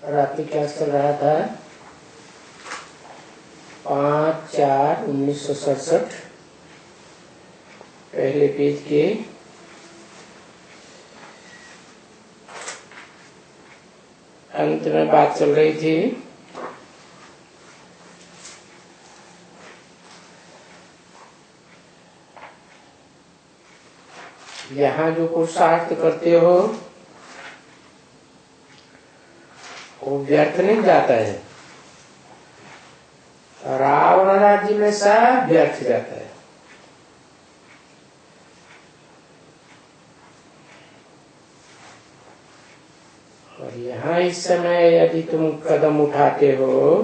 रात्रि क्लास चल रहा था 5/4/1967 पहले पेज के अंत में बात चल रही थी। यहाँ जो पुरुषार्थ करते हो वो व्यर्थ नहीं जाता है। रावण राज्य में सब व्यर्थ जाता है। और यहाँ इस समय यदि तुम कदम उठाते हो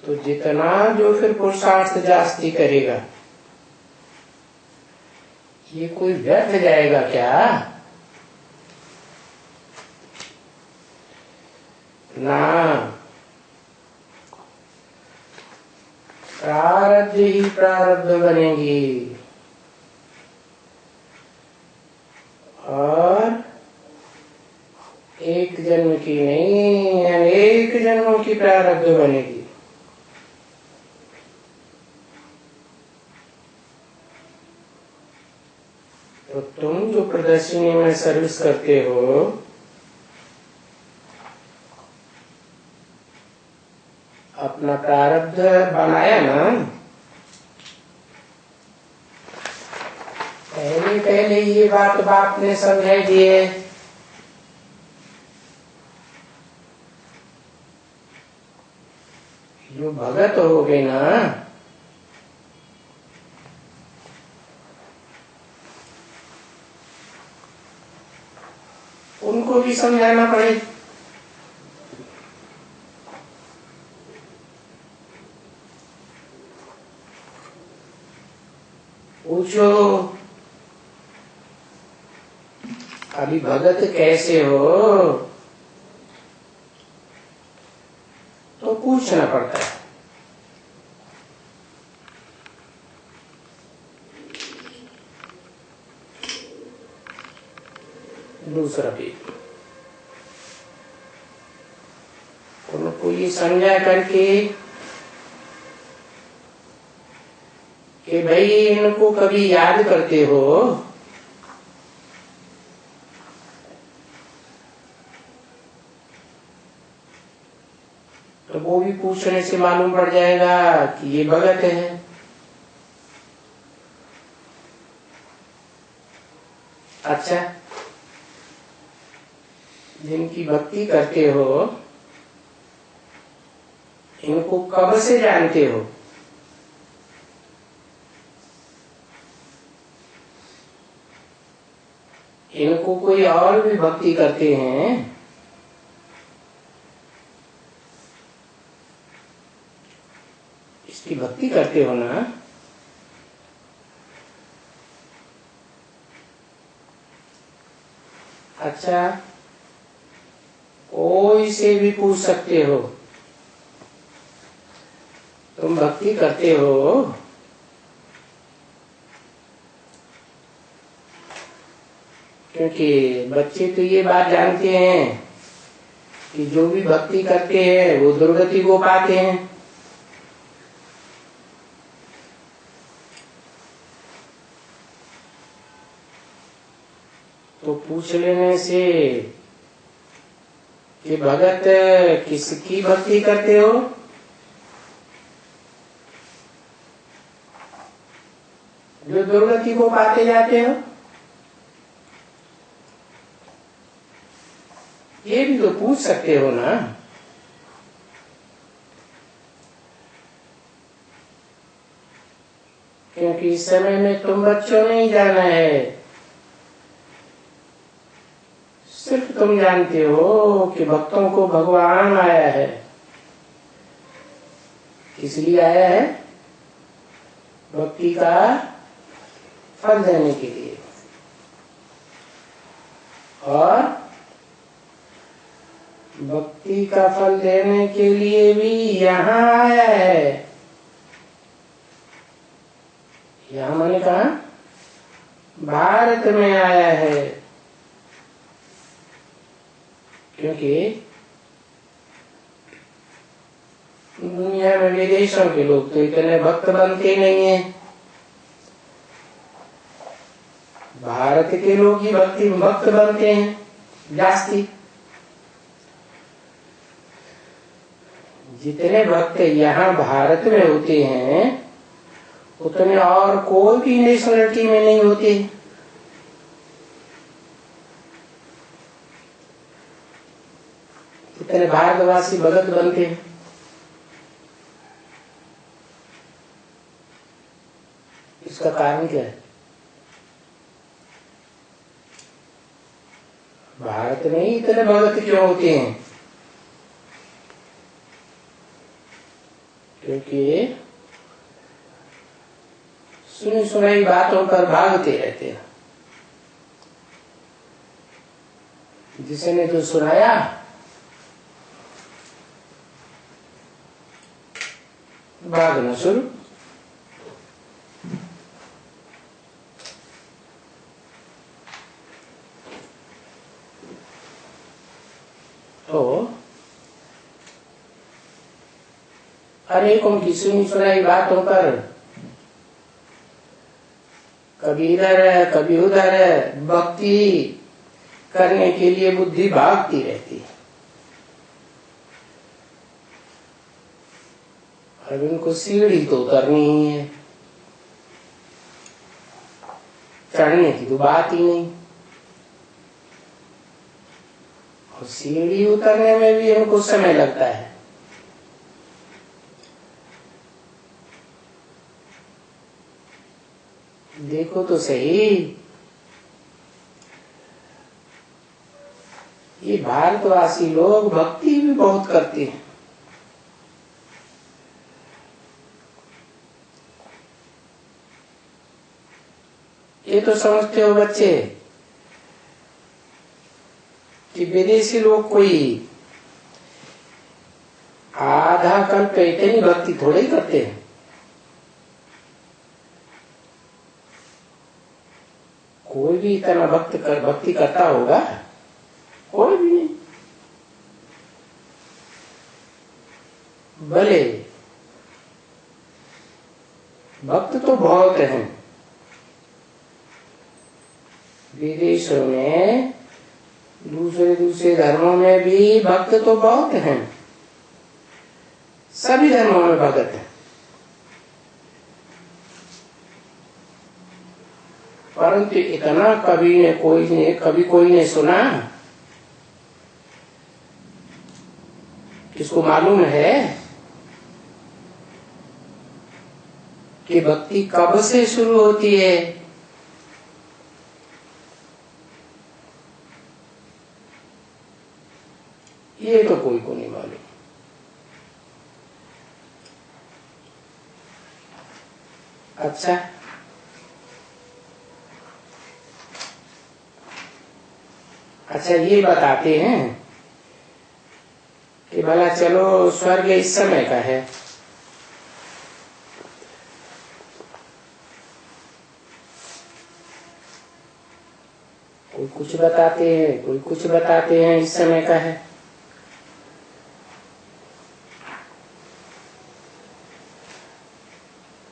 तो जितना जो फिर पुरुषार्थ जास्ती करेगा ये कोई व्यर्थ जाएगा क्या? ना, प्रारब्ध ही प्रारब्ध बनेगी और एक जन्म की नहीं अनेक जन्मों की प्रारब्ध बनेगी। तो तुम जो प्रदर्शनी में सर्विस करते हो अपना प्रारब्ध बनाया ना। पहले पहले ये बात बाप ने समझाई दिए। जो भगत हो गए ना उनको भी समझाना पड़े। पूछो अभी भगत कैसे हो तो पूछना पड़ता है। दूसरा भी उनको ये समझा करके कि भाई इनको कभी याद करते हो तो वो भी पूछने से मालूम पड़ जाएगा कि ये भगत है। अच्छा, जिनकी भक्ति करते हो इनको कब से जानते हो? इनको कोई और भी भक्ति करते हैं इसकी भक्ति करते हो ना। अच्छा, कोई से भी पूछ सकते हो तुम भक्ति करते हो? क्योंकि बच्चे तो ये बात जानते हैं कि जो भी भक्ति करते हैं वो दुर्गति को पाते हैं। तो पूछ लेने से कि भगत किसकी भक्ति करते हो? जो दुर्गति को पाते जाते हो, ये भी तो पूछ सकते हो ना। क्योंकि इस समय में तुम बच्चों ने ही जाना है। सिर्फ तुम जानते हो कि भक्तों को भगवान आया है। किस लिए आया है? भक्ति का फल देने के लिए। और भक्ति का फल देने के लिए भी यहाँ आया है। यहाँ मैंने कहा भारत में आया है। क्योंकि दुनिया में विदेशों के लोग तो इतने भक्त बनते नहीं है, भारत के लोग ही भक्त बनते हैं जास्ती। जितने भक्त यहाँ भारत में होते हैं उतने और कोई भी नेशनलिटी में नहीं होते। इतने भारतवासी भगत बनते हैं। इसका कारण क्या है? भारत में ही इतने भगत क्यों होते हैं? क्योंकि सुनी सुनाई बातों पर भागते रहते हैं। जिसने जो सुनाया भागना शुरू। तो अनेकों की सुनी सुनाई बातों पर कभी इधर है कभी उधर है, भक्ति करने के लिए बुद्धि भागती रहती है। अब इनको सीढ़ी तो उतरनी ही है, चढ़ने की तो बात ही नहीं। और सीढ़ी उतरने में भी इनको समय लगता है। देखो तो सही, ये भारतवासी लोग भक्ति भी बहुत करते हैं। ये तो समझते हो बच्चे कि विदेशी लोग कोई आधा कल्प इतनी भक्ति थोड़े ही करते हैं। कोई भी इतना भक्ति करता होगा? कोई भी नहीं। भले भक्त तो बहुत हैं विदेशों में, दूसरे धर्मों में भी भक्त तो बहुत हैं। सभी धर्मों में भगत हैं, परंतु इतना कभी कोई ने सुना। किसको मालूम है कि भक्ति कब से शुरू होती है? ये तो कोई को नहीं मालूम। अच्छा ये बताते हैं कि भला चलो स्वर्ग इस समय का है, कोई कुछ बताते हैं, कोई कुछ बताते हैं इस समय का है।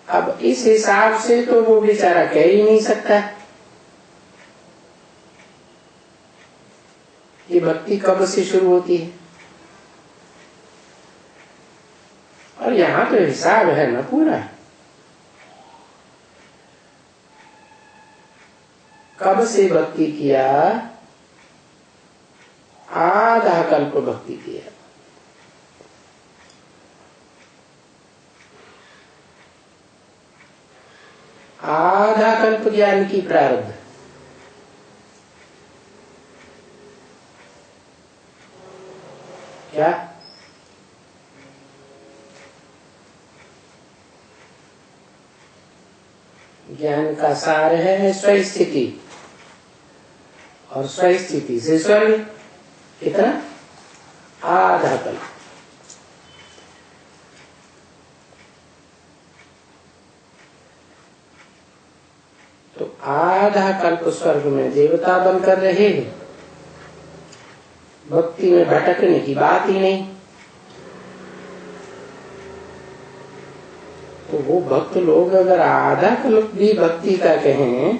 अब इस हिसाब से तो वो बेचारा कह ही नहीं सकता कि भक्ति कब से शुरू होती है। और यहाँ तो हिसाब है ना पूरा, कब से भक्ति किया? आधा कल्प भक्ति किया। आधा कल्प ज्ञान की प्रारब्ध। क्या? ज्ञान का सार है स्वस्थिति, और स्वस्थिति से स्वर्ग कितना? आधा कल्प। तो आधा कल्प स्वर्ग में देवता बनकर रहे, भक्ति में भटकने की बात ही नहीं। तो वो भक्त लोग अगर आधा कल्प भी भक्ति का कहें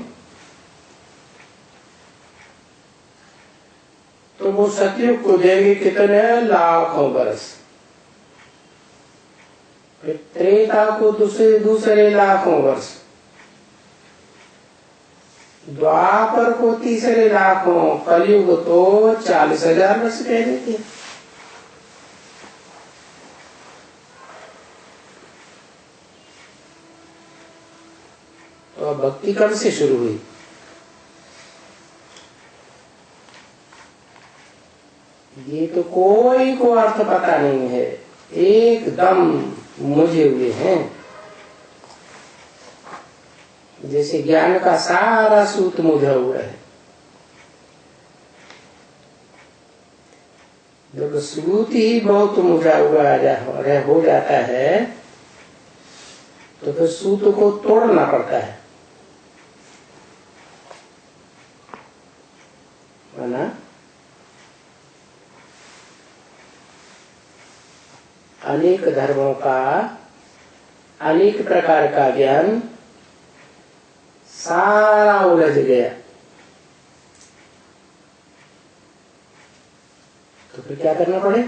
तो वो सतयुग को देंगे कितने लाखों वर्ष, त्रेता को दूसरे लाखों वर्ष, द्वापर को तीसरे लाखों, कलयुग तो 40,000 वर्ष कह देते हैं। तो भक्ति कब से शुरू हुई? ये तो कोई को अर्थ पता नहीं है, एकदम मुझे हुए हैं। जैसे ज्ञान का सारा सूत मुझा हुआ है। जब सूत ही बहुत मुझा हुआ हो जाता है तो फिर सूत को तोड़ना पड़ता है ना। अनेक धर्मों का अनेक प्रकार का ज्ञान सारा उलझ गया, तो फिर क्या करना पड़े?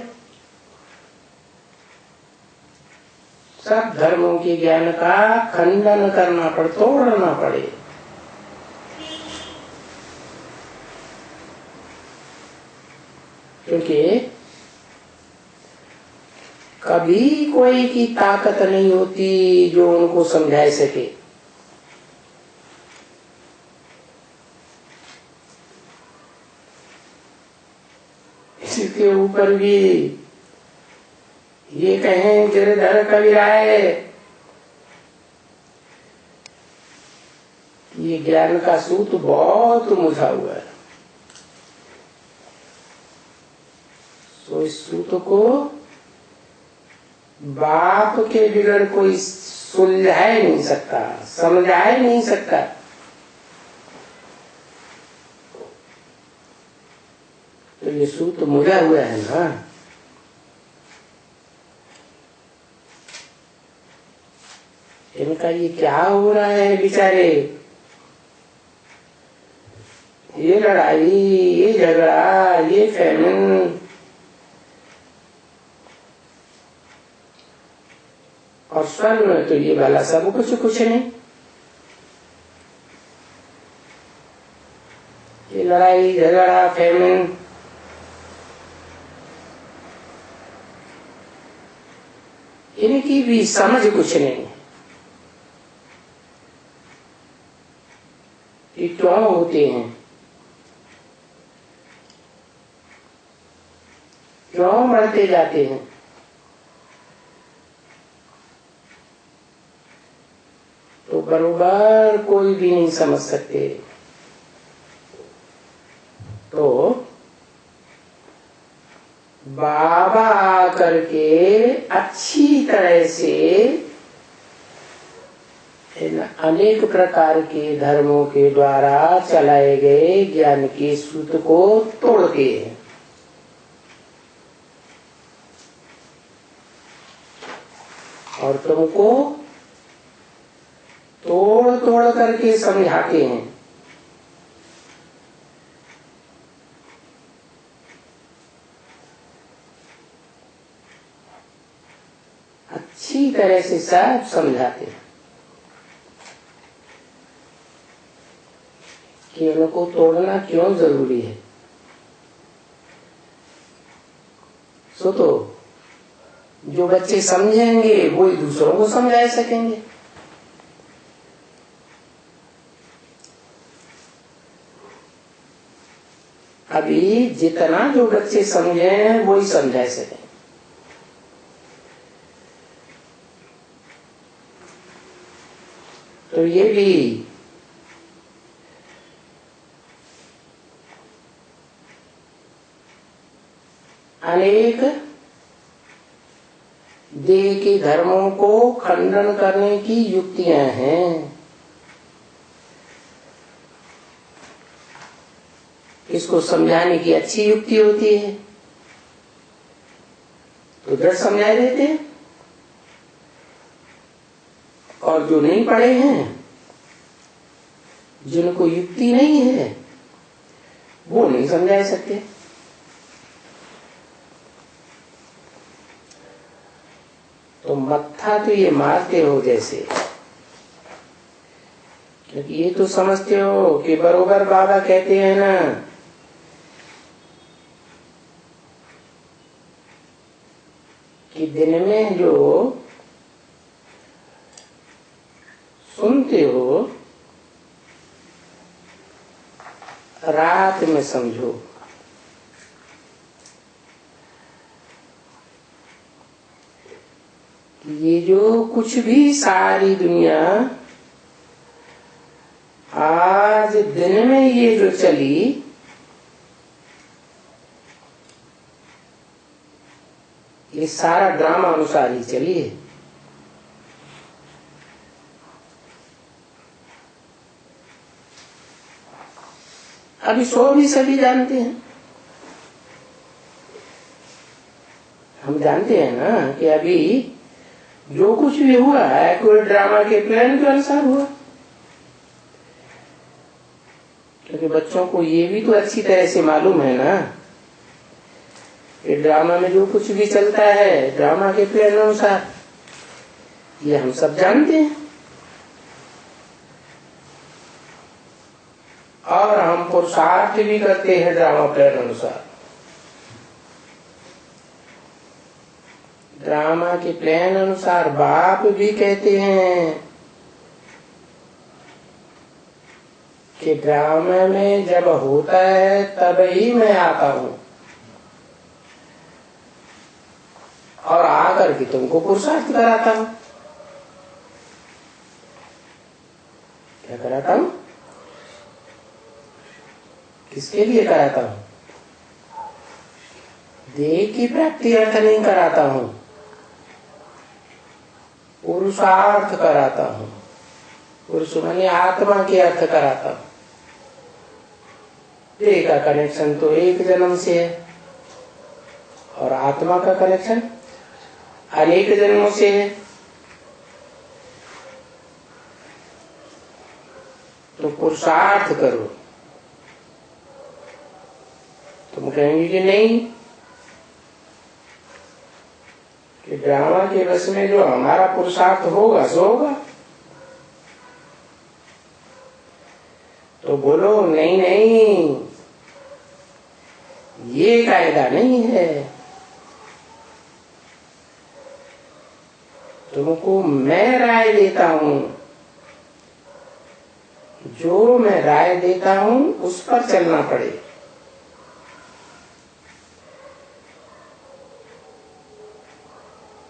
सब धर्मों के ज्ञान का खंडन करना पड़े, तोड़ना पड़े। क्योंकि कभी कोई की ताकत नहीं होती जो उनको समझा सके। इसके ऊपर भी ये कहें गिरधर कविराय, ये ज्ञान का सूत बहुत मुझा हुआ है, तो इस सूत को बाप के बिगड़ कोई सुलझा ही नहीं सकता, समझा ही नहीं सकता। तो ये सूत मुझा हुआ है ना, इनका ये क्या हो रहा है बेचारे, ये लड़ाई, ये झगड़ा, ये फैमिन, और स्वर्ग में तो ये वाला सब कुछ नहीं। ये लड़ाई झगड़ा फैमिन, इनकी भी समझ कुछ नहीं। ये क्यों होते हैं, क्यों मरते जाते हैं? तो बरोबर कोई भी नहीं समझ सकते। तो बाबा आकर के अच्छी तरह से इन अनेक प्रकार के धर्मों के द्वारा चलाए गए ज्ञान के सूत को तोड़ के, और तुमको तोड़ तोड़ करके समझाते हैं। अच्छी तरह से सब समझाते हैं कि उनको तोड़ना क्यों जरूरी है। सो तो जो बच्चे समझेंगे वो ही दूसरों को समझा सकेंगे। अभी जितना जो बच्चे समझे हैं वो ही समझा सकें। तो ये भी अनेक देह के धर्मों को खंडन करने की युक्तियां हैं। इसको समझाने की अच्छी युक्ति होती है। तो दृढ़ समझा देते हैं, और जो नहीं पढ़े हैं, जिनको युक्ति नहीं है, वो नहीं समझा सकते। तो मत्था तो ये मारते हो जैसे, क्योंकि ये तो समझते हो कि बरोबर बाबा कहते हैं ना कि दिन में जो सुनते हो रात में समझो। ये जो कुछ भी सारी दुनिया आज दिन में ये जो चली, ये सारा ड्रामा अनुसार ही चली है। अभी सो भी सभी जानते हैं, हम जानते हैं ना कि अभी जो कुछ भी हुआ है कोई ड्रामा के प्लान के अनुसार हुआ। क्योंकि बच्चों को ये भी तो अच्छी तरह से मालूम है ना कि ड्रामा में जो कुछ भी चलता है ड्रामा के प्लान अनुसार, ये हम सब जानते हैं। और हम पुरुषार्थ भी करते हैं ड्रामा प्लान अनुसार। ड्रामा के प्लान अनुसार बाप भी कहते हैं कि ड्रामा में जब होता है तब ही मैं आता हूं, और आकर के तुमको पुरुषार्थ कराता हूं। क्या कराता हूं? किसके लिए कराता हूं? देह की प्राप्ति अर्थ नहीं कराता हूं, पुरुषार्थ कराता हूं। पुरुष माने आत्मा के अर्थ कराता हूं। देह का कनेक्शन तो एक जन्म से है, और आत्मा का कनेक्शन अनेक जन्मों से है। तो पुरुषार्थ करो। तुम कहेंगे कि नहीं, कि ड्रामा के बस में जो हमारा पुरुषार्थ होगा सो होगा। तो बोलो नहीं नहीं, ये कायदा नहीं है। तुमको मैं राय देता हूं, जो मैं राय देता हूं उस पर चलना पड़े।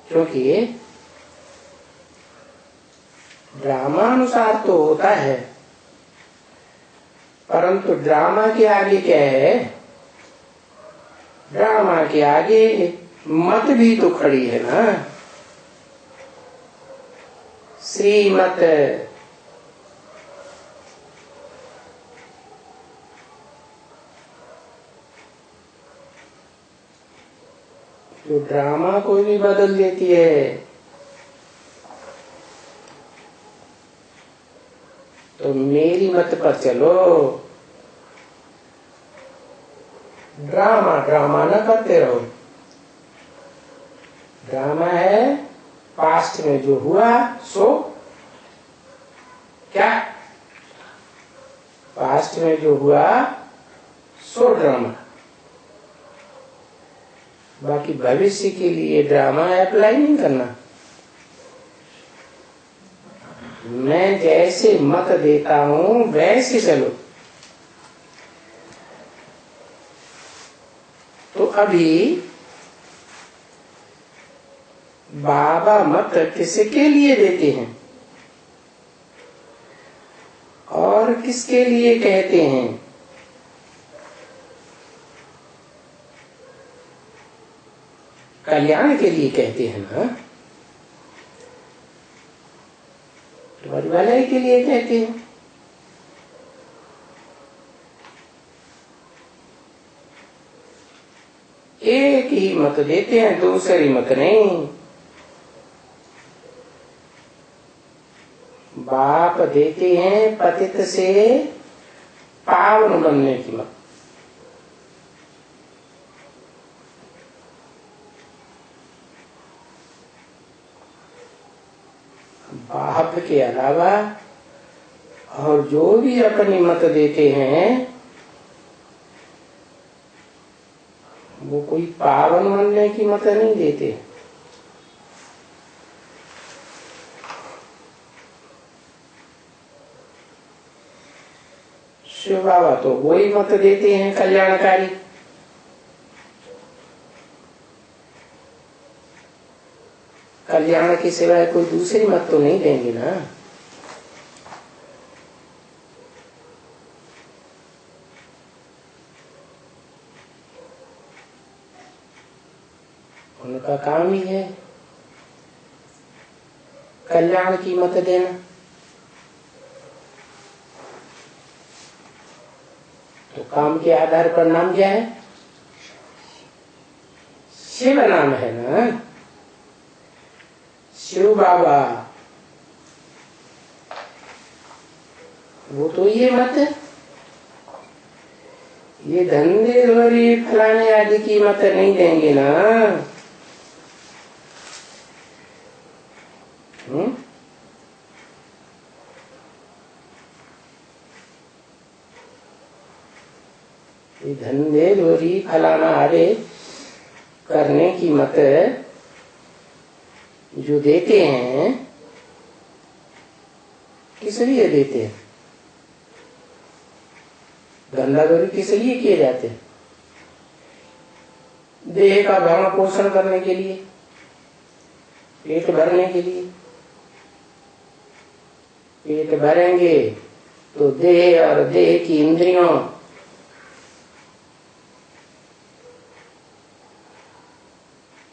क्योंकि ड्रामानुसार तो होता है, परंतु ड्रामा के आगे क्या है? ड्रामा के आगे मत भी तो खड़ी है ना, श्रीमत। जो ड्रामा को भी बदल देती है। तो मेरी मत पर चलो, ड्रामा ड्रामा न करते रहो। ड्रामा है पास्ट में जो हुआ सो क्या, पास्ट में जो हुआ सो ड्रामा। बाकी भविष्य के लिए ड्रामा अप्लाई नहीं करना। मैं जैसे मत देता हूं वैसे चलो। तो अभी बाबा मत किसके लिए देते हैं और किसके लिए कहते हैं? कल्याण के लिए कहते हैं ना, तुम्हारी भलाई के लिए कहते हैं। एक ही मत देते हैं, दूसरी मत नहीं। बाप देते हैं पतित से पावन बनने की मत। बाप के अलावा और जो भी अपनी मत देते हैं वो कोई पावन बनने की मत नहीं देते। शिव बाबा तो वही मत देते हैं कल्याणकारी। कल्याण के सिवाय कोई दूसरी मत तो नहीं देंगे ना। उनका काम ही है कल्याण की मत देना। तो काम के आधार पर नाम क्या है? शिव नाम है ना। शिव बाबा वो तो ये मत, ये धंधे धोरी फलाने आदि की मत नहीं देंगे ना। ये धंधे धोरी फलाना आदि करने की मत जो देते हैं, किस लिए देते हैं? धंधाधोरी किस लिए किए जाते हैं? देह का भरण पोषण करने के लिए, पेट भरने के लिए। पेट भरेंगे तो देह और देह की इंद्रियों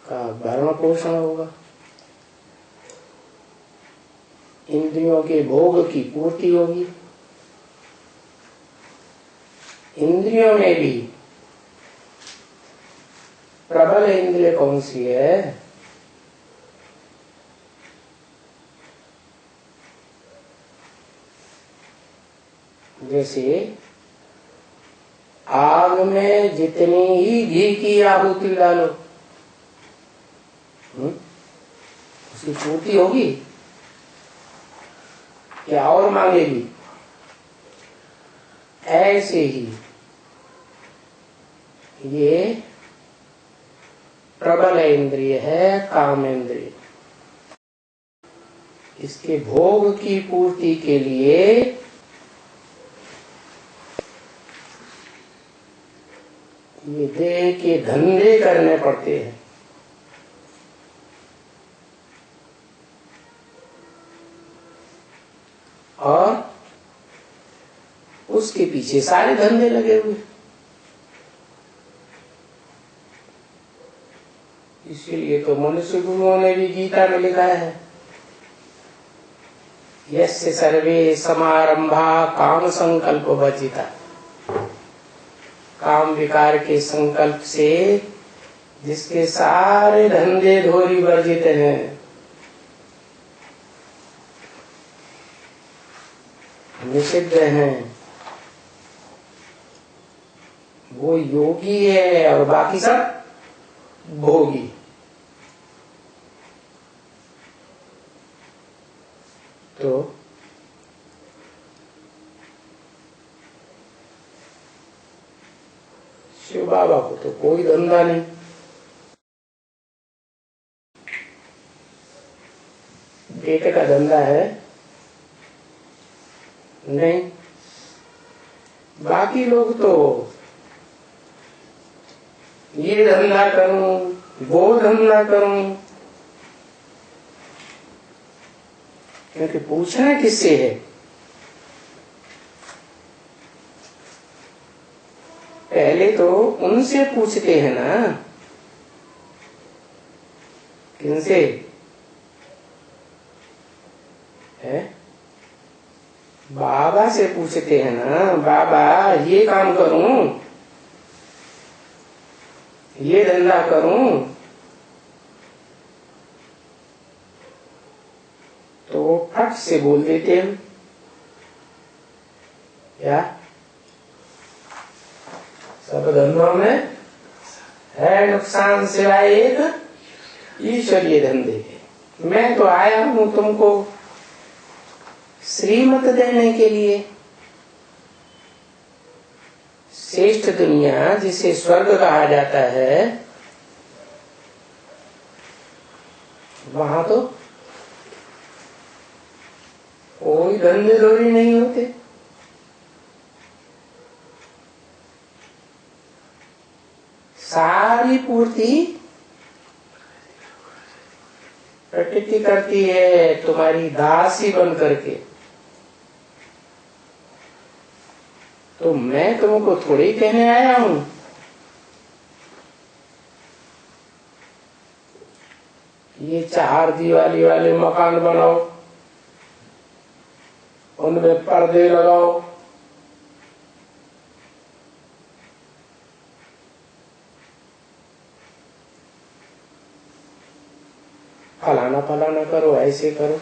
का भरण पोषण होगा, इंद्रियों के भोग की पूर्ति होगी। इंद्रियों में भी प्रबल इंद्रिय कौन सी है? जैसे आग में जितनी ही घी की आहुति डालो उसकी पूर्ति होगी क्या और मांगेगी? ऐसे ही ये प्रबल इंद्रिय है, काम इंद्रिय। इसके भोग की पूर्ति के लिए ये देह के धंधे करने पड़ते हैं। और उसके पीछे सारे धंधे लगे हुए। इसीलिए तो मनुष्य गुरुओं ने भी गीता में लिखा है, यस्य सर्वे समारंभा काम संकल्प वर्जिता। काम विकार के संकल्प से जिसके सारे धंधे धोरी वर्जित हैं, निषिद्ध हैं, वो योगी है और बाकी सब भोगी। तो शिव बाबा को तो कोई धंधा नहीं। पेट का धंधा है नहीं। बाकी लोग तो ये धंधा करूं, वो धंधा करूं, क्योंकि पूछना किससे है? पहले तो उनसे पूछते हैं ना। किनसे है? बाबा से पूछते हैं ना। बाबा ये काम करूं ये धंधा करूं, तो वो फट से बोल देते हैं क्या सब धंधों में है नुकसान सिवाय एक ईश्वरीय धंधे के। मैं तो आया हूं तुमको श्रीमत देने के लिए। श्रेष्ठ दुनिया जिसे स्वर्ग कहा जाता है, वहां तो कोई धंधे दोरी नहीं होते। सारी पूर्ति प्रकृति करती है तुम्हारी दासी बन करके। तो मैं तुमको थोड़ी कहने आया हूं ये 4 दीवारी वाले मकान बनाओ, उनमें पर्दे लगाओ, फलाना फलाना करो, ऐसे करो।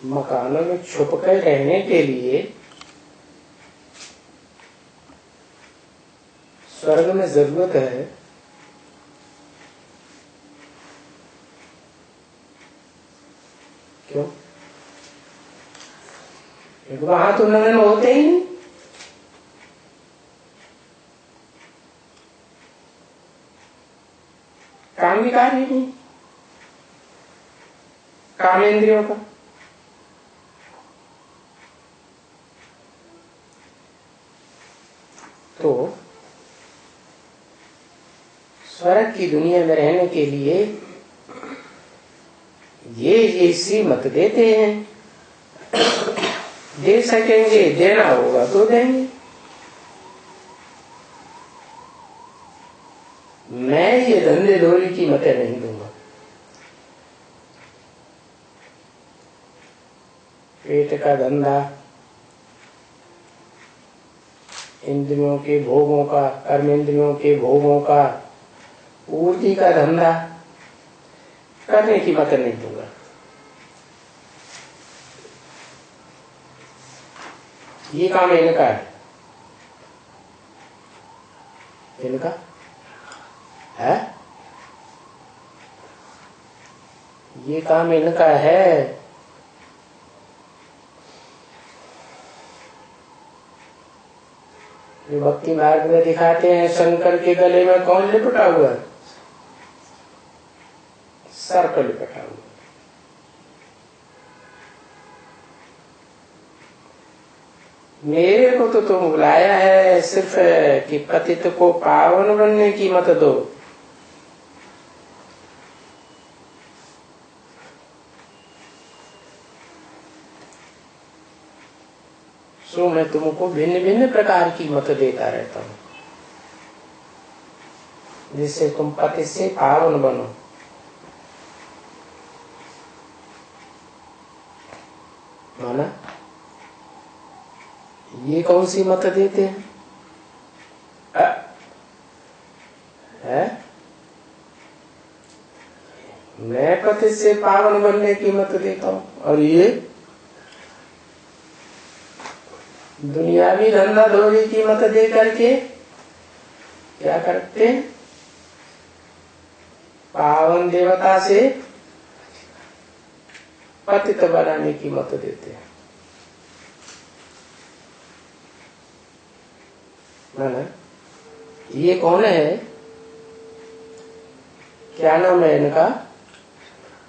मकानों में छुप कर रहने के लिए स्वर्ग में जरूरत है। क्यों? क्योंकि वहां तो नग्न होते ही नहीं। काम भी कार्य नहीं कामेंद्रियों का। तो स्वर्ग की दुनिया में रहने के लिए ये श्रीमत देते हैं। दे सकेंगे, देना होगा तो देंगे। मैं ये धंधे धोरी की मतें नहीं दूंगा। पेट का धंधा, इंद्रियों के भोगों का, कर्मेंद्रियों के भोगों का, पूर्ति का धंधा करने की मत नहीं दूंगा। ये काम इनका है। इनका है, ये काम इनका है। ये भक्ति मार्ग में दिखाते हैं शंकर के गले में कौन लिपटा हुआ है? सर्प लिपटा हुआ। मेरे को तो तुम बुलाया है सिर्फ कि पतित को पावन बनने की मत दो। सो मैं तुमको भिन्न भिन्न प्रकार की मत देता रहता हूं जिससे तुम पति से पावन बनो। माना ये कौन सी मत देते हैं? है? मैं पति से पावन बनने की मत देता हूं, और ये दुनियावी धंधा धोरी की मत दे करके क्या करते हैं? पावन देवता से पतित बनाने की मत देते हैं। ना ये कौन है? क्या नाम है इनका?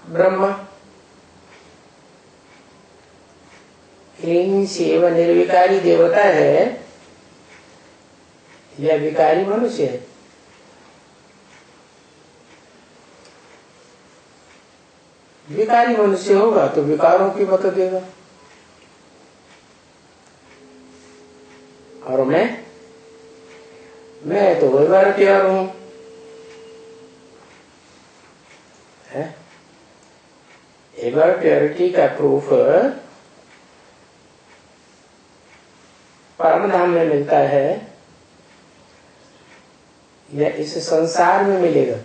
ब्रह्मा। क्लीन सेव निर्विकारी देवता है या विकारी मनुष्य है? विकारी मनुष्य होगा तो विकारों की मत देगा। और मैं तो व्यवहार तैयार हूं। एवर प्योरिटी का प्रूफ परम धाम में मिलता है या इस संसार में मिलेगा?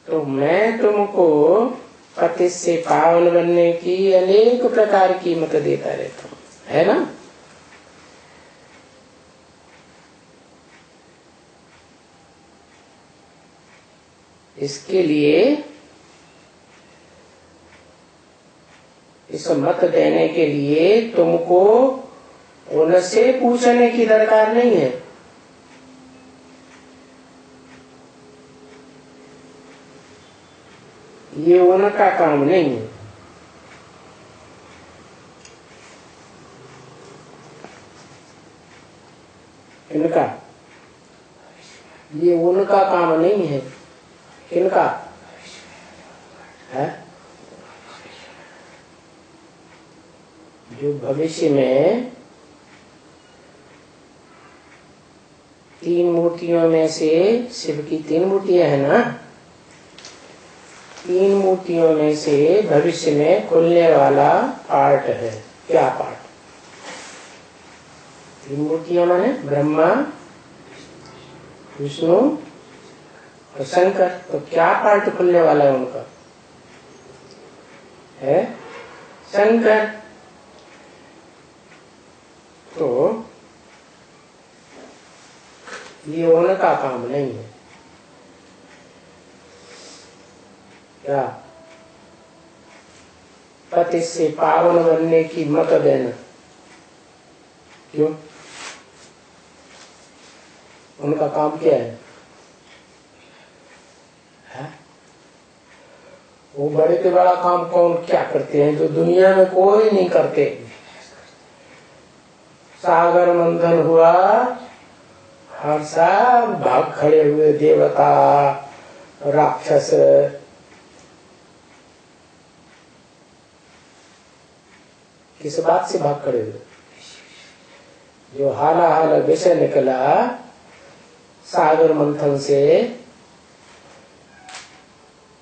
तो मैं तुमको पति से पावन बनने की अनेक प्रकार की मत देता रहता हूं, है ना? इसके लिए इस मत देने के लिए तुमको उनसे पूछने की दरकार नहीं है। ये उनका काम नहीं है। इनका ये उनका काम नहीं है। किनका है? जो भविष्य में 3 मूर्तियों में से शिव की 3 मूर्तियां है ना, 3 मूर्तियों में से भविष्य में खुलने वाला पार्ट है। क्या पार्ट? 3 मूर्तियां माने ब्रह्मा, विष्णु और शंकर। तो क्या पार्ट खुलने वाला है उनका? है शंकर। तो ये उनका काम नहीं है। क्या? पति से पावन बनने की मत देना। क्यों? उनका काम क्या है? वो बड़े से बड़ा काम कौन क्या करते हैं जो दुनिया में कोई नहीं करते? सागर मंथन हुआ, हर साल भाग खड़े हुए देवता राक्षस। किस बात से भाग खड़े हुए? जो हाला हाला विषय निकला सागर मंथन से,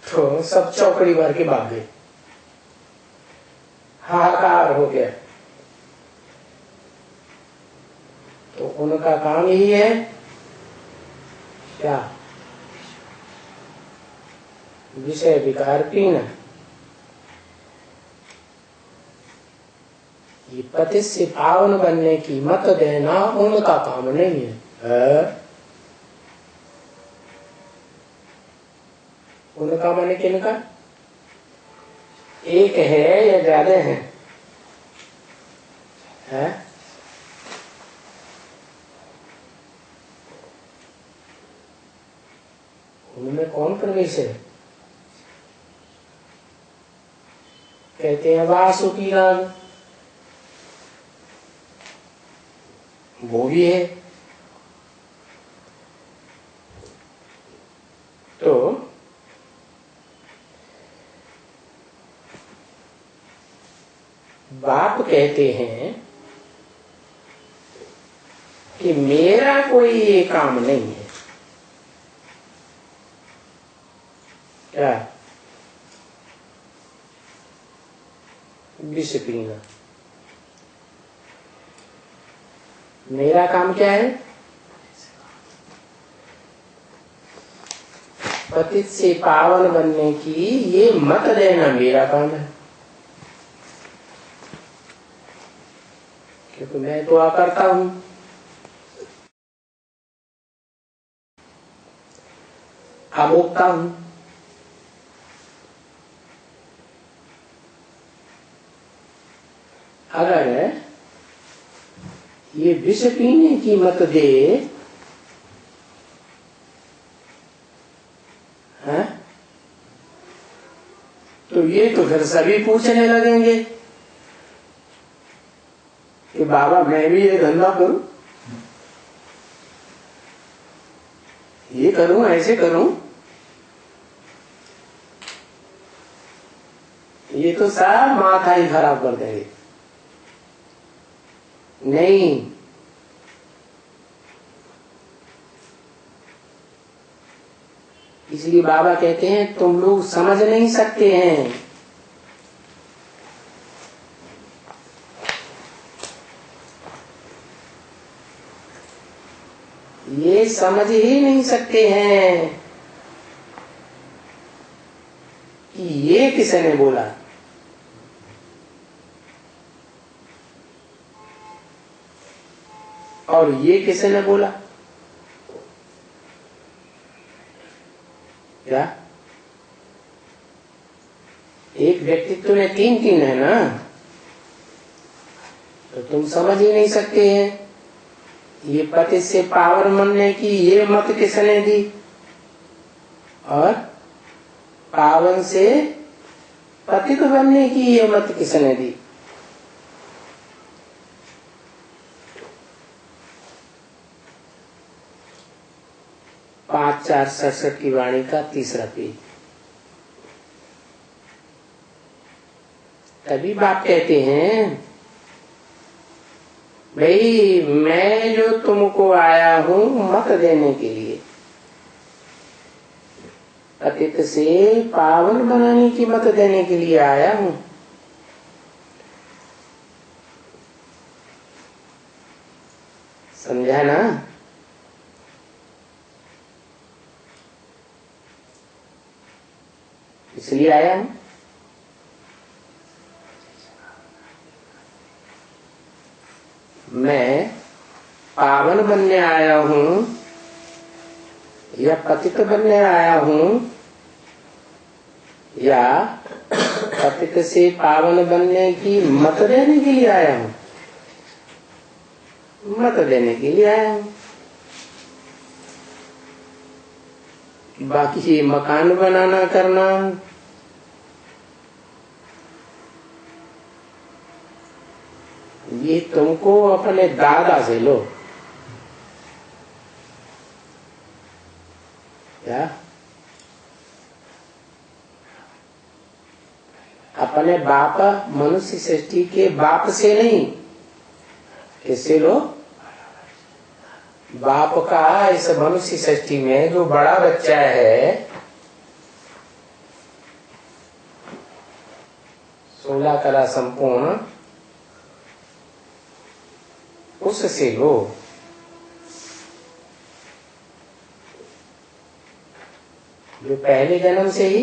तो सब चौकड़ी भर के भाग गए, हाहाकार हो गया। तो उनका काम यही है क्या? विषय विकार पीना। ये पति से पावन बनने की मत देना उनका काम नहीं है। उनका माने किनका? एक है या ज्यादा है? उनमें कौन प्रवेश है? कहते हैं वासुकी नाग, वो भी है। तो बाप कहते हैं कि मेरा कोई ये काम नहीं है। क्या? विष पीना। मेरा काम क्या है? पतित से पावन बनने की ये मत देना मेरा काम है। क्योंकि मैं तो करता हूं। अभोक्ता हूं। अगर ये विष पीने की मत दे, तो ये तो फिर सभी पूछने लगेंगे कि बाबा मैं भी ये धंधा करूं, ये करूं, ऐसे करूं। ये तो सब माथा ही खराब कर देंगे। नहीं, इसलिए बाबा कहते हैं तुम लोग समझ नहीं सकते हैं। ये समझ ही नहीं सकते हैं कि ये किसने बोला। और ये किसने बोला। क्या एक व्यक्तित्व में तीन तीन है ना, तो तुम समझ ही नहीं सकते हैं। ये पति से पावन बनने की ये मत किसने दी, और पावन से पतित बनने की ये मत किसने दी। पाँच 467 की वाणी का तीसरा पेज। तभी बाप कहते हैं भाई मैं जो तुमको आया हूं मत देने के लिए, पतित से पावन बनाने की मत देने के लिए आया हूं। समझा ना। इसलिए आया हूं। मैं पावन बनने आया हूं या पतित बनने आया हूं, या पतित से पावन बनने की मत देने के लिए आया हूं। मत देने के लिए आया हूं। बाकी ये मकान बनाना करना ये तुमको अपने दादा से लो। क्या अपने बाप मनुष्य सृष्टि के बाप से नहीं, किससे लो। बाप का इस मनुष्य सृष्टि में जो बड़ा बच्चा है 16 कला संपूर्ण, उससे लो। जो पहले जन्म से ही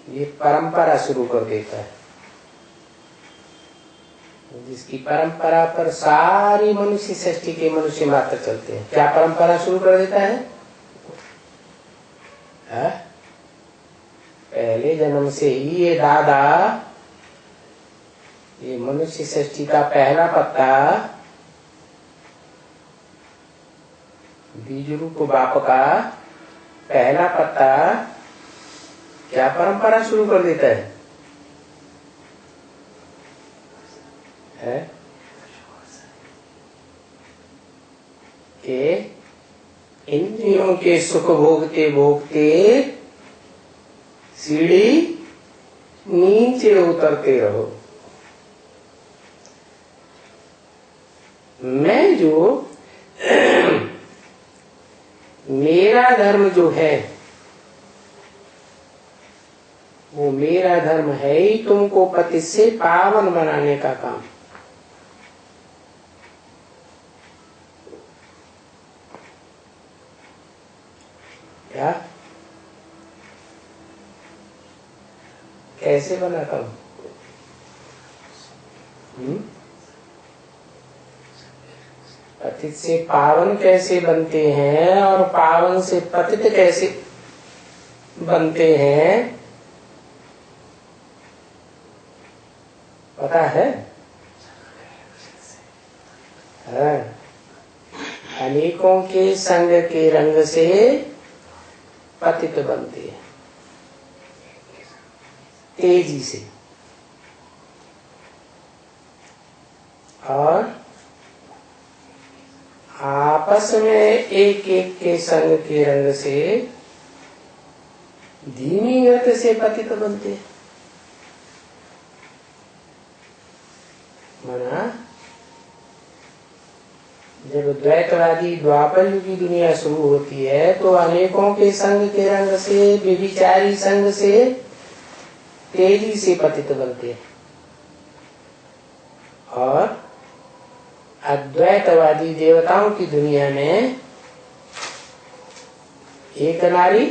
ये परंपरा शुरू कर देता है, जिसकी परंपरा पर सारी मनुष्य सृष्टि के मनुष्य मात्र चलते हैं। क्या परंपरा शुरू कर देता है? पहले जन्म से ही ये दादा, ये मनुष्य सृष्टि का पहला पत्ता बीज रूप बाप का पहला पत्ता क्या परंपरा शुरू कर देता है? कि इंद्रियों के सुख भोगते भोगते सीढ़ी नीचे उतरते रहो। मैं जो मेरा धर्म जो है वो मेरा धर्म है ही तुमको पति से पावन बनाने का काम। क्या कैसे बनाता हूं? पतित से पावन कैसे बनते हैं और पावन से पतित कैसे बनते हैं पता है? अनेकों के संग के रंग से पतित बनते हैं, तेजी से। और आपस में एक एक के संग के रंग से धीमी गति से पतित बनते हैं। मना जब द्वैतवादी द्वापर युग की दुनिया शुरू होती है तो अनेकों के संग के रंग से, व्यभिचारी संग से तेजी से पतित बनते हैं, और अद्वैतवादी देवताओं की दुनिया में एक नारी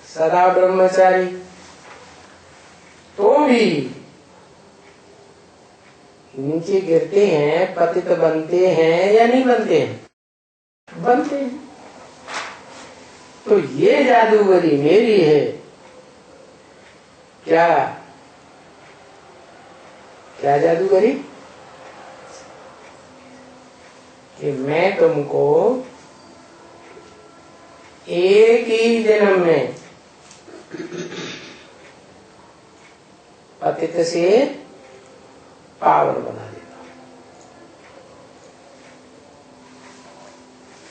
सदा ब्रह्मचारी, तो भी नीचे गिरते हैं, पतित बनते हैं या नहीं बनते हैं? बनते हैं। तो ये जादूगरी मेरी है क्या? क्या जादूगरी? कि मैं तुमको एक ही जन्म में पतित से पावन बना देता हूं।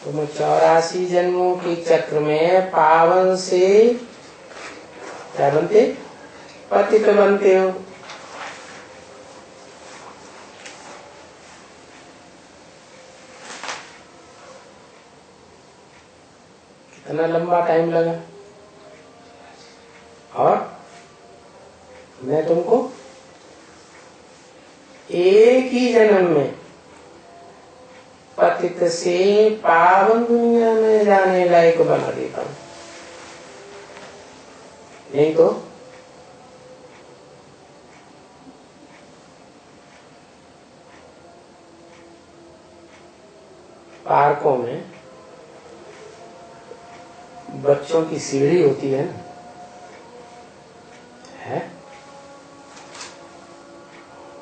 तुम 84 जन्मों के चक्र में पावन से क्या बनते? पतित बनते हो। कितना लंबा टाइम लगा, और मैं तुमको एक ही जन्म में पतित से पावन दुनिया में जाने लायक बना देता हूं। नहीं तो पार्कों में बच्चों की सीढ़ी होती है ना, है?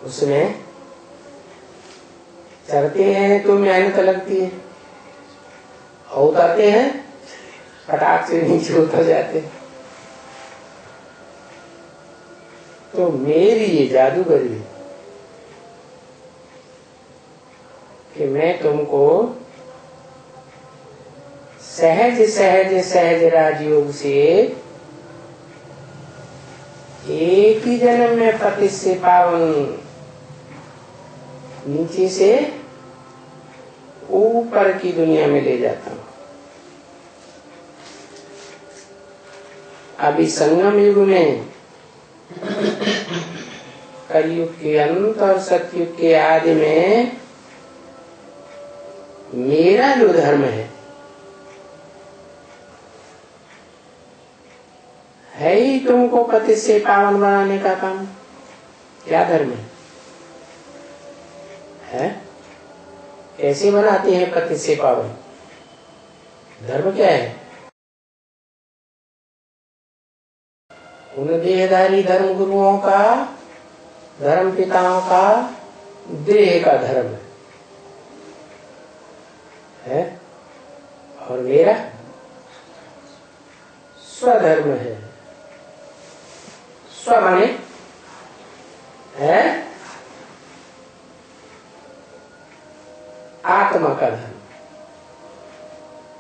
उसमें चढ़ते हैं तो मेहनत लगती है, और उतरते हैं फटाक से नीचे उतर जाते हैं। तो मेरी ये जादूगरी है कि मैं तुमको सहज सहज सहज राजयोग से एक ही जन्म में पतित से पावन, नीचे से ऊपर की दुनिया में ले जाता हूं। अभी संगम युग में, कलयुग के अंत और सतयुग के आदि में मेरा जो धर्म है ही तुमको पतित से पावन बनाने का काम। क्या धर्म है? कैसे बनाते हैं पतित से पावन? धर्म क्या है? उन देहधारी धर्म गुरुओं का, धर्म पिताओं का देह का धर्म है, और मेरा स्वधर्म है। स्व माने है आत्मा का धर्म।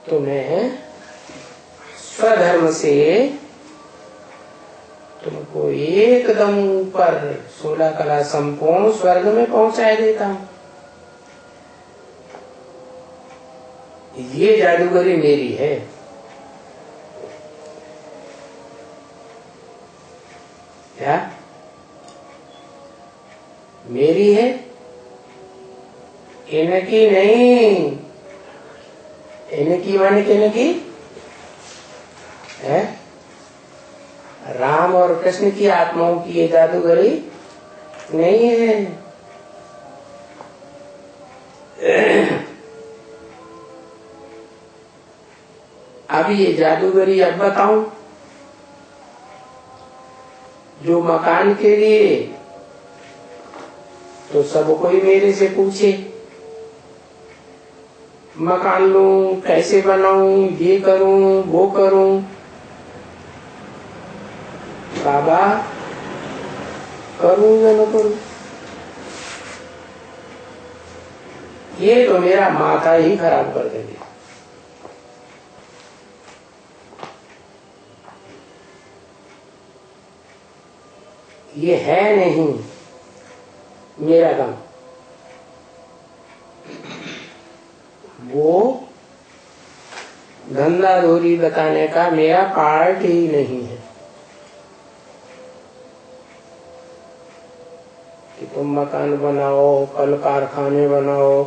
तो मैं स्वधर्म से तुमको एकदम ऊपर 16 कला संपूर्ण स्वर्ग में पहुंचा देता हूं। ये जादूगरी मेरी है। क्या मेरी है? इनकी नहीं। इनकी माने किनकी है? राम और कृष्ण की आत्माओं की ये जादूगरी नहीं है। अभी ये जादूगरी अब बताऊं, जो मकान के लिए तो सब कोई मेरे से पूछे, मकान लूं, कैसे बनाऊं, ये करूं, वो करूं। बाबा करूं या न करूं? ये तो मेरा माथा ही खराब कर देंगे। ये है नहीं मेरा काम। धंधा धोरी बताने का मेरा पार्ट ही नहीं है कि तुम मकान बनाओ, कल कारखाने बनाओ,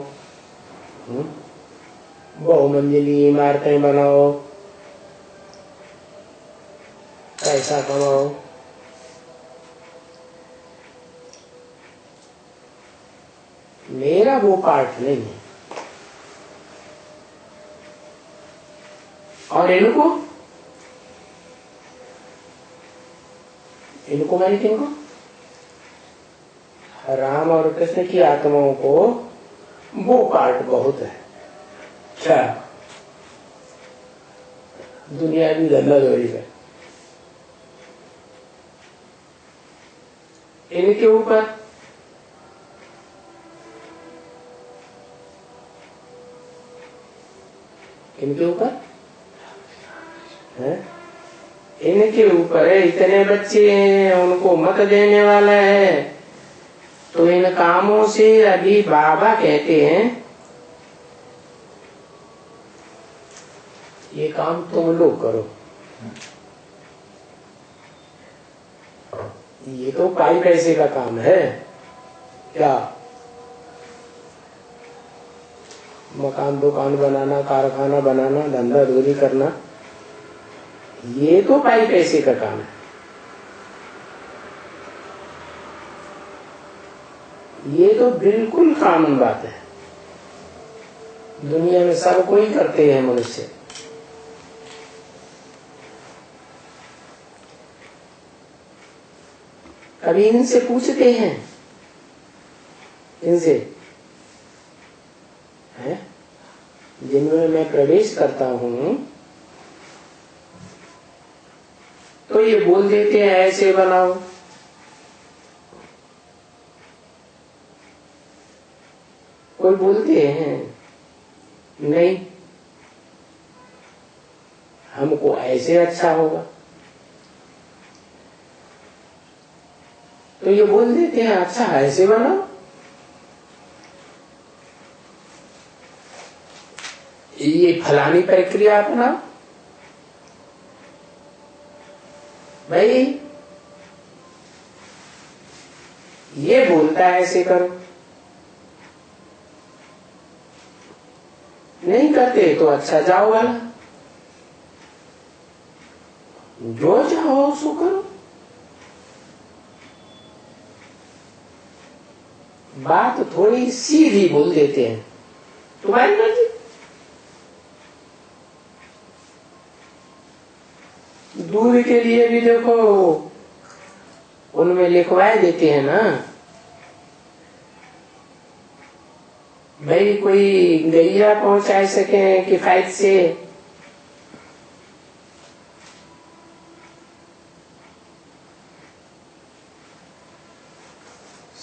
बहुमंजिली इमारतें बनाओ, पैसा कमाओ। मेरा वो पार्ट नहीं है। और इनको मैंने किनको, राम और कृष्ण की आत्माओं को वो पार्ट बहुत है। क्या दुनिया भी धंधा धोरी है। इनके ऊपर है, इनके ऊपर है। इतने बच्चे हैं, उनको मत देने वाला है, तो इन कामों से अभी बाबा कहते हैं ये काम तुम लोग करो। ये तो पाई पैसे का काम है। क्या मकान दुकान बनाना, कारखाना बनाना, धंधा धोरी करना, ये तो पाई पैसे का काम है। ये तो बिल्कुल कॉमन बात है, दुनिया में सब कोई करते हैं मनुष्य। कभी इनसे पूछते हैं, इनसे है जिनमें मैं प्रवेश करता हूं, तो ये बोल देते हैं ऐसे बनाओ। कोई बोलते हैं नहीं, हमको ऐसे अच्छा होगा, तो ये बोल देते हैं अच्छा ऐसे बनाओ। ये फलानी प्रक्रिया अपनाओ। भाई ये बोलता है ऐसे करो, नहीं करते तो अच्छा जाओ वाला, जो चाहो सो करो। बात थोड़ी सीधी बोल देते हैं, तुम्हारी मर्जी। दूर के लिए भी देखो उनमें लिखवाए देते हैं ना, भाई कोई गैया पहुंचा सके किफायत से,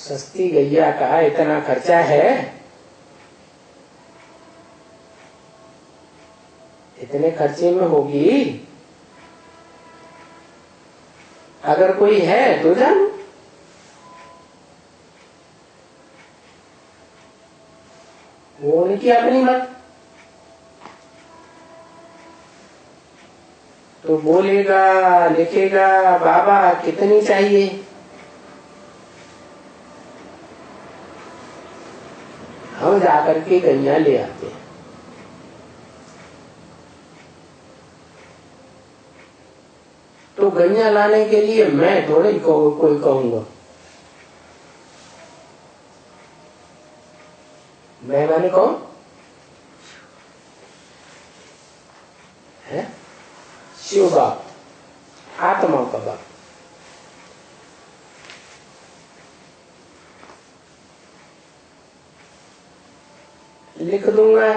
सस्ती गैया का इतना खर्चा है, इतने खर्चे में होगी। अगर कोई है तो जानो, वो उनकी अपनी मत। तो बोलेगा लिखेगा बाबा कितनी चाहिए, हम जाकर के गैया ले आते हैं। तो गैया लाने के लिए मैं थोड़े कोई कहूंगा, मैं माने कौन है? शिव बाप, आत्मा का बाप। लिख दूंगा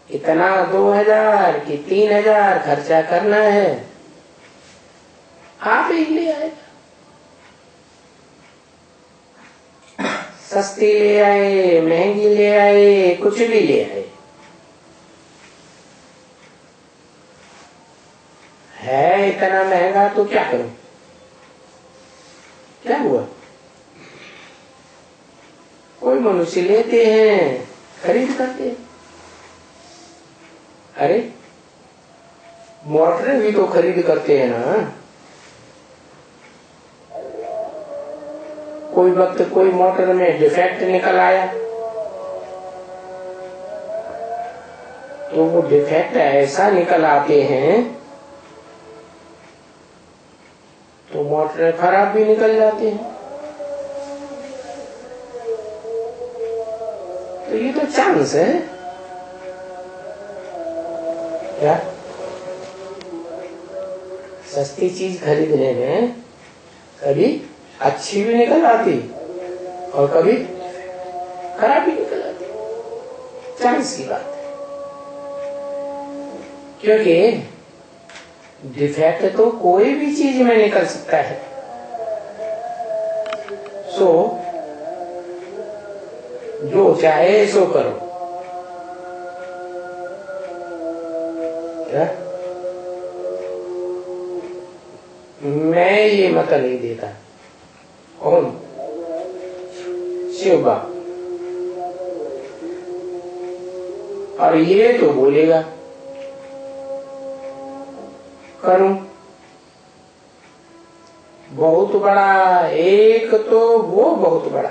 इतना 2000 कि 3000 खर्चा करना है, आप ही ले आए। सस्ती ले आए, महंगी ले आए, कुछ भी ले आए, है इतना महंगा तो क्या करूं? क्या हुआ? कोई मनुष्य लेते हैं, खरीद करते हैं, अरे मोटरें भी तो खरीद करते हैं ना। कोई वक्त कोई मोटर में डिफेक्ट निकल आया तो वो डिफेक्ट ऐसा निकल आते हैं तो मोटरें खराब भी निकल जाती हैं। तो ये तो चांस है क्या? सस्ती चीज खरीदने में कभी अच्छी भी निकल आती और कभी खराब भी निकल आती, चांस की बात है। क्योंकि डिफेक्ट तो कोई भी चीज में निकल सकता है। सो जो चाहे सो करो। क्या? मैं ये मत नहीं देता। ओम शिव बाबा, और ये तो बोलेगा करूं। बहुत बड़ा एक तो वो बहुत बड़ा।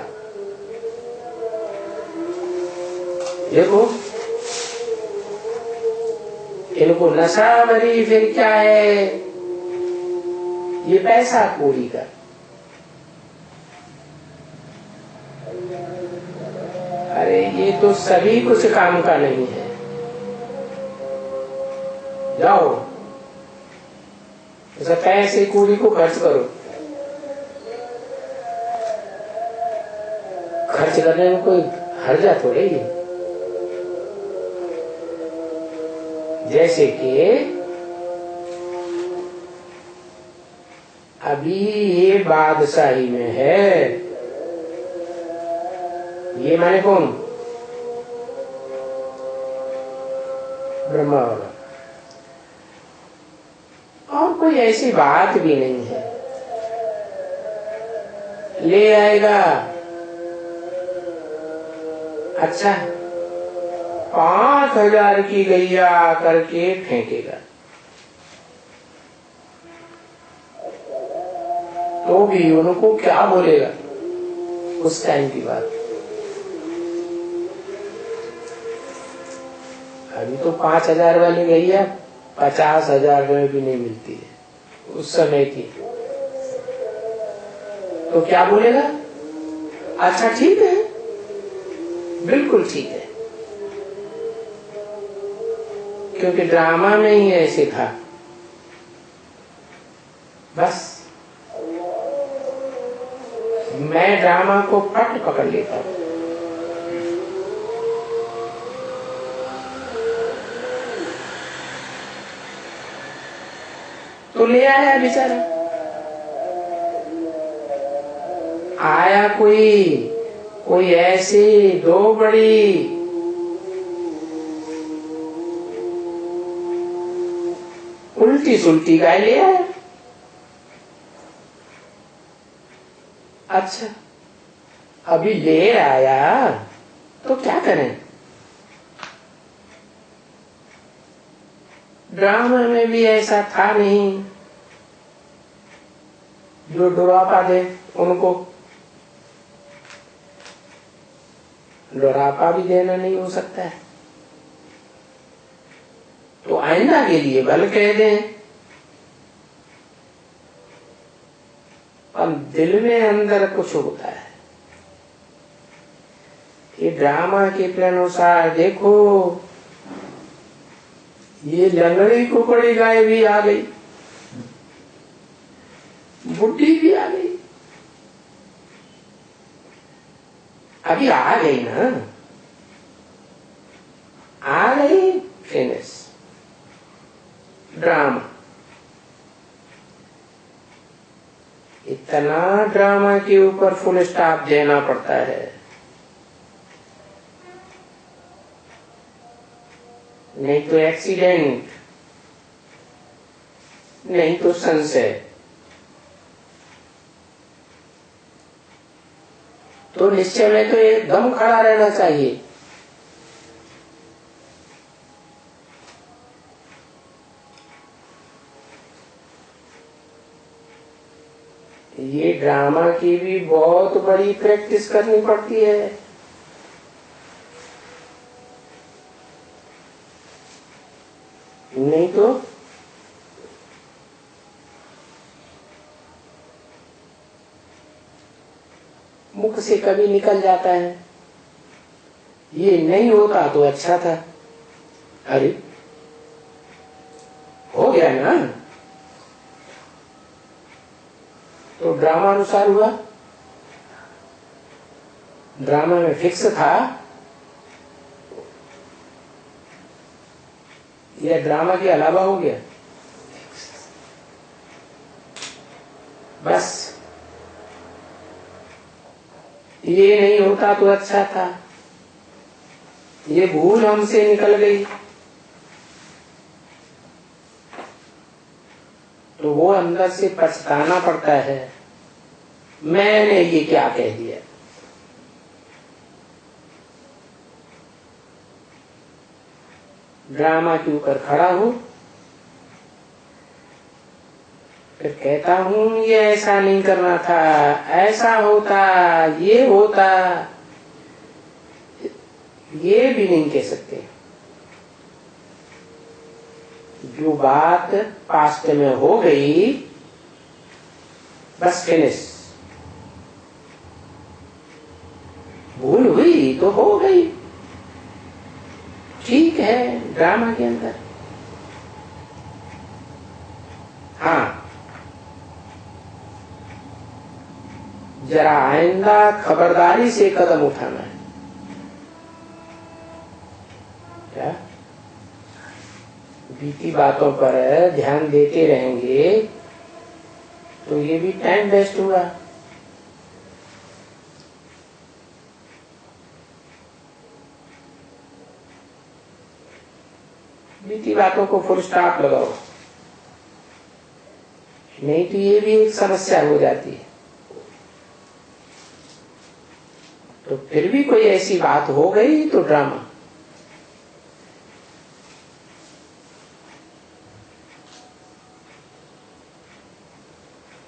देखो इनको नशा भरी फिर क्या है, ये पैसा कौड़ी का। अरे ये तो सभी कुछ काम का नहीं है। जाओ ऐसा पैसे कौड़ी को खर्च करो। खर्च करने में कोई हर्जा थोड़े ही। जैसे कि अभी ये बादशाही में है, ये माने कौन? ब्रह्मा वाला। और कोई ऐसी बात भी नहीं है। ले आएगा, अच्छा 5,000 की गैया करके फेंकेगा तो भी उनको क्या बोलेगा? उस टाइम की बात। अभी तो 5,000 वाली गैया 50,000 में भी नहीं मिलती है उस समय की। तो क्या बोलेगा? अच्छा ठीक है, बिल्कुल ठीक है, क्योंकि ड्रामा में ही ऐसे था। बस मैं ड्रामा को पट पकड़ लेता हूं। तो ले आया बेचारा। आया कोई ऐसी 2 बड़ी उल्टी सुल्टी गाय ले आया। अच्छा अभी ले आया तो क्या करें? ड्रामा में भी ऐसा था नहीं जो डुरापा दे उनको। डुरापा भी देना नहीं हो सकता है तो आइंदा के लिए भल कह दें। पर दिल में अंदर कुछ होता है। ये ड्रामा के अनुसार देखो ये लंगड़ी कुकड़ी गाय भी आ गई, बुढ़ी भी आ गई। अभी आ गई ना, आ गई फिनिश ड्रामा। इतना ड्रामा के ऊपर फुल स्टॉप देना पड़ता है, नहीं तो एक्सीडेंट, नहीं तो संशय। तो निश्चय में तो एकदम खड़ा रहना चाहिए। ये ड्रामा की भी बहुत बड़ी प्रैक्टिस करनी पड़ती है। नहीं तो मुख से कभी निकल जाता है, ये नहीं होता तो अच्छा था। अरे हो गया ना, तो ड्रामा अनुसार हुआ, ड्रामा में फिक्स था या ड्रामा के अलावा हो गया? बस ये नहीं होता तो अच्छा था, ये भूल हमसे निकल गई तो वो अंदर से पछताना पड़ता है, मैंने ये क्या कह दिया। ड्रामा के ऊपर खड़ा हूं, फिर कहता हूं ये ऐसा नहीं करना था, ऐसा होता, ये होता, ये भी नहीं कह सकते। जो बात पास्ट में हो गई बस फिनिश, भूल हुई तो हो गई, ठीक है ड्रामा के अंदर। हाँ, जरा आइंदा खबरदारी से कदम उठाना है। क्या बीती बातों पर ध्यान देते रहेंगे तो ये भी टाइम वेस्ट हुआ। बीती बातों को फुल स्टॉप लगाओ, नहीं तो ये भी एक समस्या हो जाती है। तो फिर भी कोई ऐसी बात हो गई तो ड्रामा।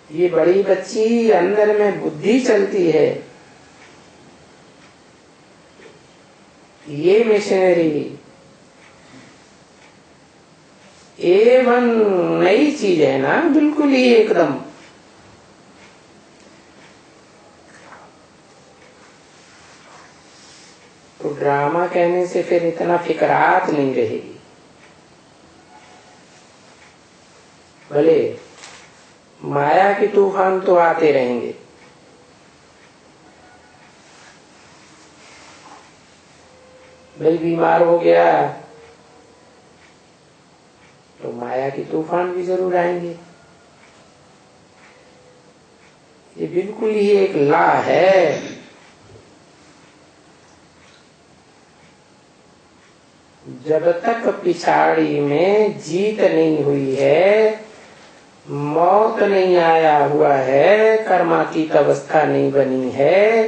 ये बड़ी बच्ची अंदर में बुद्धि चलती है, ये मिशनरी एवं नई चीज है ना, बिल्कुल ही एकदम। तो ड्रामा कहने से फिर इतना फिकरात नहीं रहेगी। भले माया के तूफान तो आते रहेंगे, भाई बीमार हो गया तो माया के तूफान भी जरूर आएंगे। ये बिल्कुल ही एक ला है। जब तक पिछाड़ी में जीत नहीं हुई है, मौत नहीं आया हुआ है, कर्मातीत अवस्था नहीं बनी है,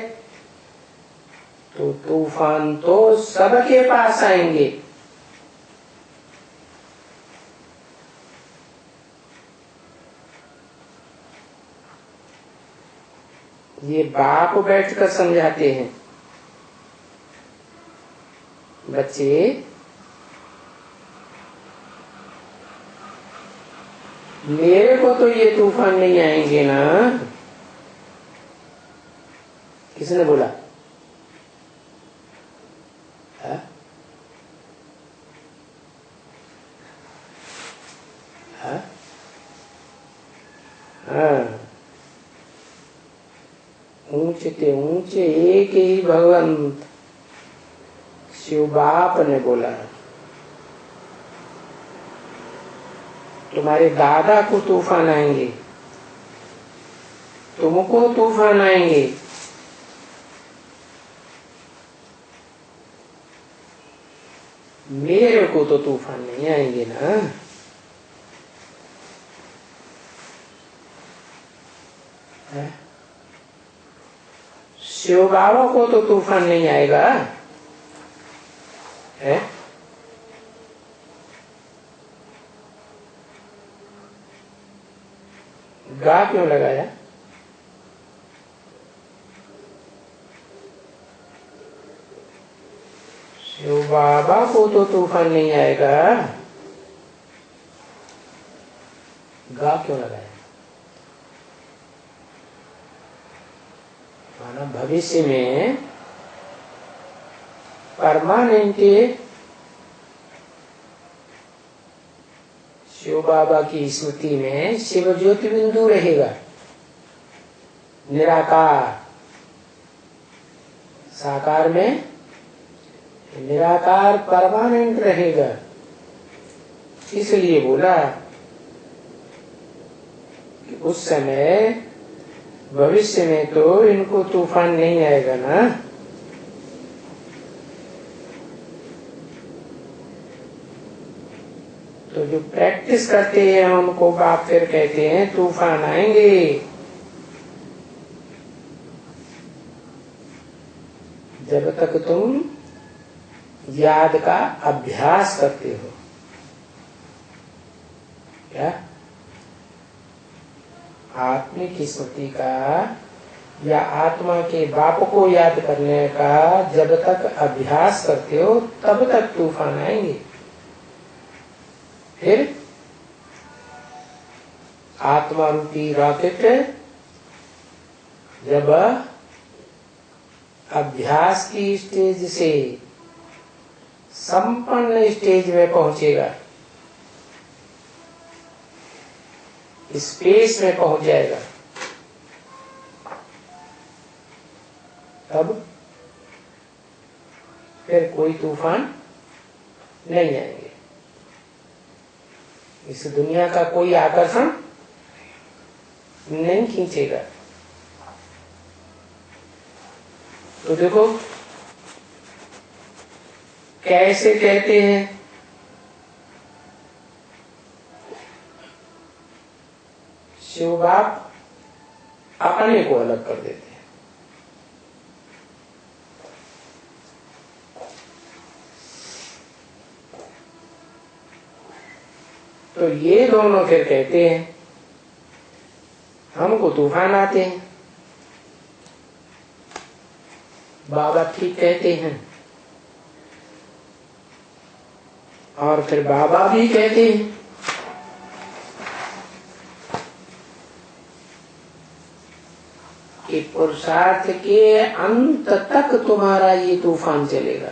तो तूफान तो सबके पास आएंगे। ये बाप बैठकर समझाते हैं, बच्चे मेरे को तो ये तूफान नहीं आएंगे ना। किसने बोला? हाँ, ऊंचे ते ऊंचे एक ही भगवंत शिव बाप ने बोला। तुम्हारे दादा को तूफान आएंगे, तुमको तूफान आएंगे, मेरे को तो तूफान नहीं आएंगे ना। शिव बाबा को तो तूफान नहीं आएगा है? गा क्यों लगाया? बाबा को तो तूफान नहीं आएगा, गा क्यों लगाया? माना भविष्य में परमानेंट शिव बाबा की स्मृति में शिव ज्योति बिंदु रहेगा, निराकार। साकार में निराकार परमानेंट रहेगा। इसलिए बोला कि उस समय भविष्य में तो इनको तूफान नहीं आएगा ना। तो जो प्रैक्टिस करते हैं उनको बाप फिर कहते हैं तूफान आएंगे। जब तक तुम याद का अभ्यास करते हो, क्या आत्मिक स्मृति का या आत्मा के बाप को याद करने का जब तक अभ्यास करते हो तब तक तूफान आएंगे। फिर आत्मा रूपी रॉकेट जब अभ्यास की स्टेज से संपन्न स्टेज में पहुंचेगा, स्पेस में पहुंच जाएगा, तब फिर कोई तूफान नहीं आएंगे। इस दुनिया का कोई आकर्षण नहीं खींचेगा। तो देखो कैसे कहते हैं, शिव बाप अपने को अलग कर देते हैं। तो ये दोनों फिर कहते हैं हमको तूफान आते हैं। बाबा ठीक कहते हैं और फिर बाबा भी कहते हैं कि पुरुषार्थ के अंत तक तुम्हारा ये तूफान चलेगा।